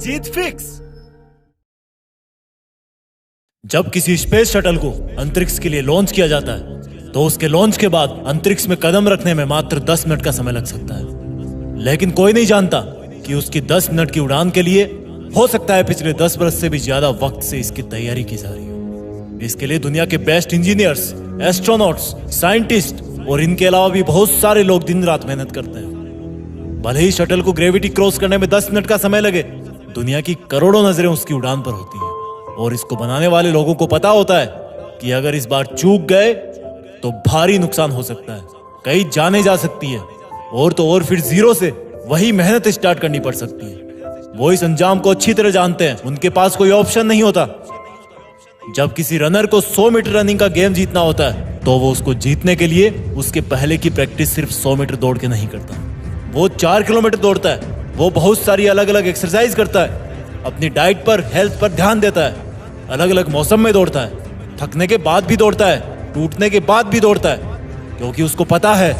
जीत fix. जब किसी space shuttle को अंतरिक्ष के लिए लॉन्च किया जाता है तो उसके लॉन्च के बाद अंतरिक्ष में कदम रखने में मात्र 10 मिनट का समय लग सकता है, लेकिन कोई नहीं जानता कि उसकी 10 मिनट की उड़ान के लिए हो सकता है पिछले 10 वर्ष से भी ज्यादा वक्त से इसकी तैयारी की जा रही हो। इसके लिए दुनिया के बेस्ट इंजीनियर्स, एस्ट्रोनॉट्स, साइंटिस्ट और इनके अलावा भी बहुत सारे लोग दिन रात मेहनत करते हैं। भले ही शटल को ग्रेविटी क्रॉस करने में 10 मिनट का समय लगे, दुनिया की करोड़ों नजरें उसकी उड़ान पर होती हैं और इसको बनाने वाले लोगों को पता होता है कि अगर इस बार चूक गए तो भारी नुकसान हो सकता है, कई जाने जा सकती है और तो और फिर जीरो से वही मेहनत स्टार्ट करनी पड़ सकती है। वो इस अंजाम को अच्छी तरह जानते हैं, उनके पास कोई ऑप्शन नहीं होता। जब किसी रनर को 100 मीटर रनिंग का गेम जीतना होता है तो वो उसको जीतने के लिए उसके पहले की प्रैक्टिस सिर्फ 100 मीटर दौड़ के नहीं करता, वो 4 किलोमीटर दौड़ता है। वो बहुत सारी अलग अलग एक्सरसाइज करता है, अपनी डाइट पर, हेल्थ पर ध्यान देता है, अलग अलग मौसम में दौड़ता है, थकने के बाद भी दौड़ता है, टूटने के बाद भी दौड़ता है, क्योंकि उसको पता है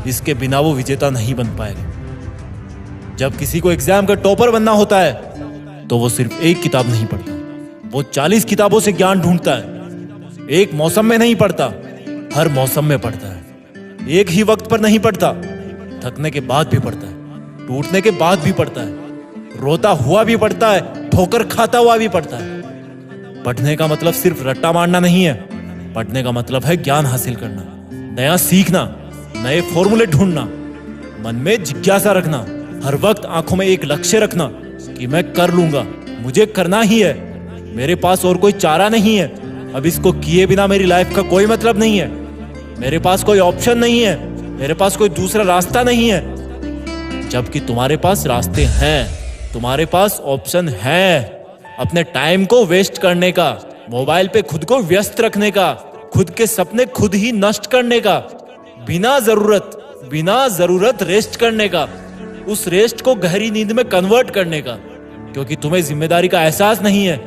इसके बिना वो विजेता नहीं बन पाएगा। जब किसी को एग्जाम का टॉपर बनना होता है तो वो सिर्फ एक किताब नहीं पढ़ता, वो 40 किताबों से ज्ञान ढूंढता है। एक मौसम में नहीं पढ़ता, हर मौसम में पढ़ता है। एक ही वक्त पर नहीं पढ़ता, थकने के बाद भी पढ़ता है, टूटने के बाद भी पढ़ता है, रोता हुआ भी पढ़ता है, ठोकर खाता हुआ भी पढ़ता है। पढ़ने का मतलब सिर्फ रट्टा मारना नहीं है, पढ़ने का मतलब है ज्ञान हासिल करना, नया सीखना, नए फॉर्मूले ढूंढना, मन में जिज्ञासा रखना, हर वक्त आंखों में एक लक्ष्य रखना कि मैं कर लूंगा, मुझे करना ही है, मेरे पास और कोई चारा नहीं है, अब इसको किए बिना मेरी लाइफ का कोई मतलब नहीं है, मेरे पास कोई ऑप्शन नहीं है, मेरे पास कोई दूसरा रास्ता नहीं है। जबकि तुम्हारे पास रास्ते हैं, तुम्हारे पास ऑप्शन है। अपने टाइम को वेस्ट करने का, मोबाइल पे खुद को व्यस्त रखने का, खुद के सपने खुद ही नष्ट करने का, बिना जरूरत रेस्ट करने का, उस रेस्ट को गहरी नींद में कन्वर्ट करने का, क्योंकि तुम्हें जिम्मेदारी का एहसास नहीं है।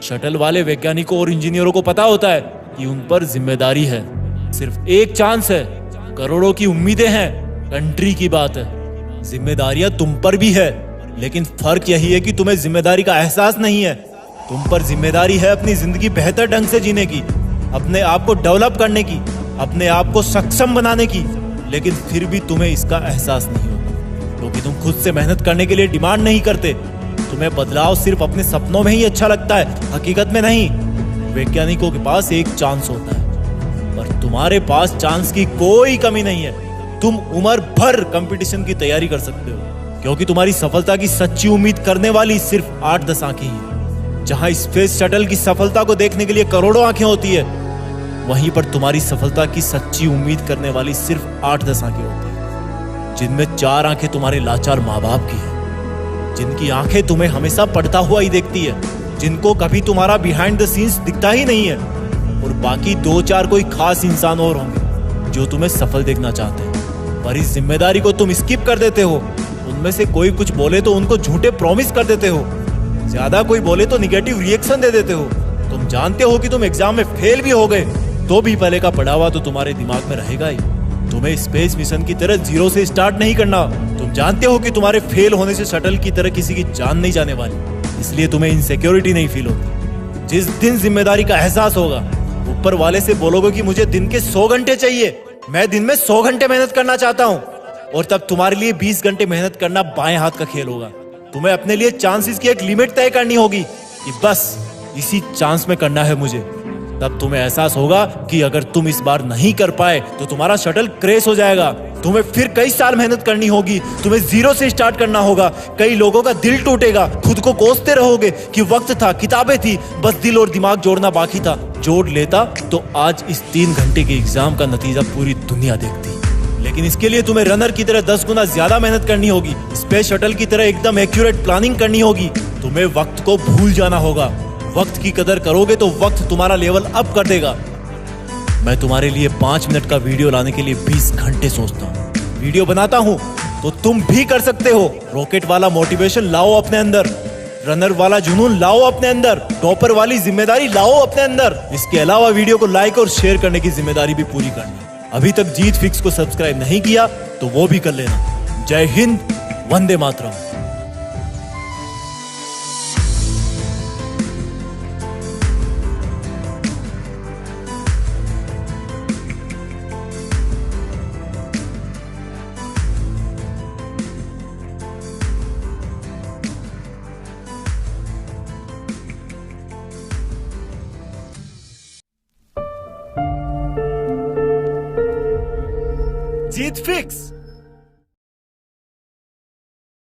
शटल वाले वैज्ञानिकों और इंजीनियरों को पता होता है कि उन पर जिम्मेदारी है, सिर्फ एक चांस है, करोड़ों की उम्मीदें हैं, कंट्री की बात है। जिम्मेदारियां तुम पर भी है, लेकिन फर्क यही है कि तुम्हें जिम्मेदारी का एहसास नहीं है। तुम पर जिम्मेदारी है अपनी जिंदगी बेहतर ढंग से जीने की, अपने आप को डेवलप करने की, अपने आप को सक्षम बनाने की, लेकिन फिर भी तुम्हें इसका एहसास नहीं होता, क्योंकि तुम खुद से मेहनत करने के लिए डिमांड नहीं करते। तुम्हें बदलाव सिर्फ अपने सपनों में ही अच्छा लगता है, हकीकत में नहीं। वैज्ञानिकों के पास एक चांस होता है, पर तुम्हारे पास चांस की कोई कमी नहीं है। तुम उम्र भर कंपटीशन की तैयारी कर सकते हो, क्योंकि तुम्हारी सफलता की सच्ची उम्मीद करने वाली सिर्फ 8-10 आंखें ही हैं। जहां स्पेस शटल की सफलता को देखने के लिए करोड़ों आंखें होती है, वहीं पर तुम्हारी सफलता की सच्ची उम्मीद करने वाली सिर्फ 8-10 आंखें होती है, जिनमें 4 आंखें तुम्हारे लाचार माँ बाप की हैं, जिनकी आंखें तुम्हें हमेशा पढ़ता हुआ ही देखती है, जिनको कभी तुम्हारा बिहाइंड द सीन्स दिखता ही नहीं है, और बाकी 2-4 कोई खास इंसान और होंगे जो तुम्हें सफल देखना चाहते हैं, पर इस जिम्मेदारी को तुम स्किप कर देते हो। उनमें से कोई कुछ बोले तो उनको झूठे प्रॉमिस कर देते हो, ज्यादा कोई बोले तो निगेटिव रिएक्शन दे देते हो। तुम जानते हो कि तुम एग्जाम में फेल भी हो गए तो भी पहले का पढ़ा हुआ तो तुम्हारे दिमाग में रहेगा ही। तुम्हें स्पेस मिशन की तरह जीरो से स्टार्ट नहीं करना। तुम जानते हो कि तुम्हारे फेल होने से शटल की तरह किसी की जान नहीं जाने वाली, इसलिए तुम्हें इनसिक्योरिटी नहीं फील होती। जिस दिन जिम्मेदारी का एहसास होगा, ऊपर वाले से बोलोगे कि मुझे दिन के 100 घंटे चाहिए, मैं दिन में 100 घंटे मेहनत करना चाहता हूँ, और तब तुम्हारे लिए 20 घंटे मेहनत करना बाएं हाथ का खेल होगा। तुम्हें अपने लिए चांसेस की एक लिमिट तय करनी होगी कि बस इसी चांस में करना है मुझे। तब तुम्हें एहसास होगा कि अगर तुम इस बार नहीं कर पाए तो तुम्हारा शटल क्रैश हो जाएगा। तुम्हें फिर कई साल मेहनत करनी होगी, तुम्हें जीरो से स्टार्ट करना होगा, कई लोगों का दिल टूटेगा, खुद को कोसते रहोगे कि वक्त था, किताबें थी, बस दिल और दिमाग जोड़ना बाकी था। जोड़ लेता तो आज इस 3 घंटे के एग्जाम का नतीजा पूरी दुनिया देखती। लेकिन इसके लिए तुम्हें रनर की तरह 10 गुना ज्यादा मेहनत करनी होगी, स्पेस शटल की तरह एकदम एक्यूरेट प्लानिंग करनी होगी। तुम्हें वक्त को भूल जाना होगा। वक्त की कदर करोगे तो वक्त तुम्हारा लेवल अप कर देगा। मैं तुम्हारे लिए 5 मिनट का वीडियो लाने के लिए 20 घंटे सोचता हूँ। वीडियो बनाता हूँ तो तुम भी कर सकते हो। रॉकेट वाला मोटिवेशन लाओ अपने अंदर, रनर वाला जुनून लाओ अपने अंदर, टॉपर वाली जिम्मेदारी लाओ अपने अंदर। इसके अलावा वीडियो को लाइक और शेयर करने की जिम्मेदारी भी पूरी करनी। अभी तक जीत फिक्स को सब्सक्राइब नहीं किया तो वो भी कर लेना। जय हिंद, वंदे मातरम। जीत फिक्स।